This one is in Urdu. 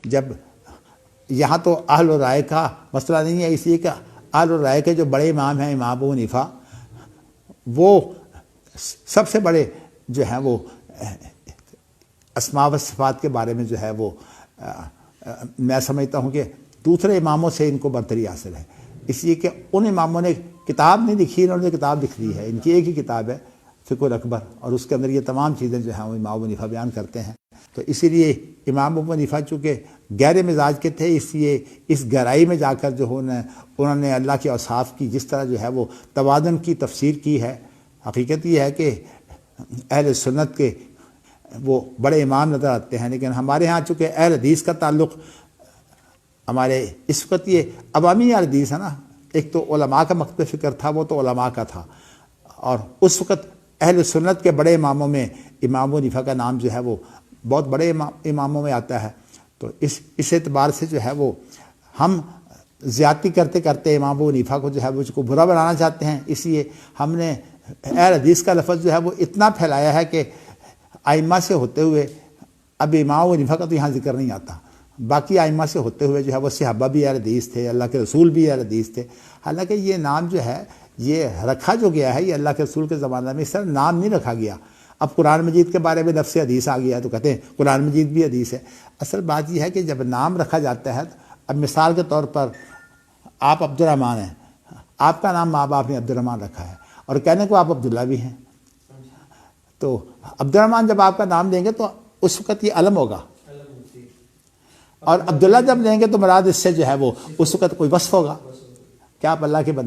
جب یہاں تو اہل و رائے کا مسئلہ نہیں ہے، اس لیے کہ اہل و رائے کے جو بڑے امام ہیں امام ابو حنیفہ، وہ سب سے بڑے جو ہیں وہ اسماء و صفات کے بارے میں جو ہے وہ میں سمجھتا ہوں کہ دوسرے اماموں سے ان کو برتری حاصل ہے، اس لیے کہ ان اماموں نے کتاب نہیں لکھی، انہوں نے کتاب لکھ دی ہے، ان کی ایک ہی کتاب ہے فقہ الاکبر، اور اس کے اندر یہ تمام چیزیں جو ہیں وہ امام ابو حنیفہ بیان کرتے ہیں۔ تو اسی لیے امام ابو حنیفہ چونکہ گہرے مزاج کے تھے، اس لیے اس گہرائی میں جا کر جو انہوں نے اللہ کے اوصاف کی جس طرح جو ہے وہ توازن کی تفسیر کی ہے۔ حقیقت یہ ہے کہ اہل سنت کے وہ بڑے امام نظر آتے ہیں، لیکن ہمارے ہاں چونکہ اہل حدیث کا تعلق ہمارے اس وقت یہ عوامی اہل حدیث ہے نا، ایک تو علماء کا مکتب فکر تھا، وہ تو علماء کا تھا، اور اس وقت اہل سنت کے بڑے اماموں میں امام ابو حنیفہ کا نام جو ہے وہ بہت بڑے اماموں میں آتا ہے۔ تو اس اعتبار سے جو ہے وہ ہم زیادتی کرتے کرتے امام ابو حنیفہ کو جو ہے وہ اس کو برا بنانا چاہتے ہیں، اس لیے ہم نے اہل حدیث کا لفظ جو ہے وہ اتنا پھیلایا ہے کہ ائمہ سے ہوتے ہوئے اب امام ابو حنیفہ کا تو یہاں ذکر نہیں آتا، باقی ائمہ سے ہوتے ہوئے جو ہے وہ صحابہ بھی اہل حدیث تھے، اللہ کے رسول بھی اہل حدیث تھے۔ حالانکہ یہ نام جو ہے یہ رکھا جو گیا ہے یہ اللہ کے رسول کے زمانہ میں اس طرح نام نہیں رکھا گیا۔ اب قرآن مجید کے بارے میں لفظ حدیث آ گیا ہے تو کہتے ہیں قرآن مجید بھی حدیث ہے۔ اصل بات یہ ہے کہ جب نام رکھا جاتا ہے، اب مثال کے طور پر آپ عبد الرحمن ہیں، آپ کا نام ماں باپ نے عبد الرحمن رکھا ہے، اور کہنے کو آپ عبداللہ بھی ہیں، تو عبد الرحمن جب آپ کا نام لیں گے تو اس وقت یہ علم ہوگا، اور عبداللہ جب لیں گے تو مراد اس سے جو ہے وہ اس وقت کوئی وصف ہوگا کہ آپ اللہ کے بندے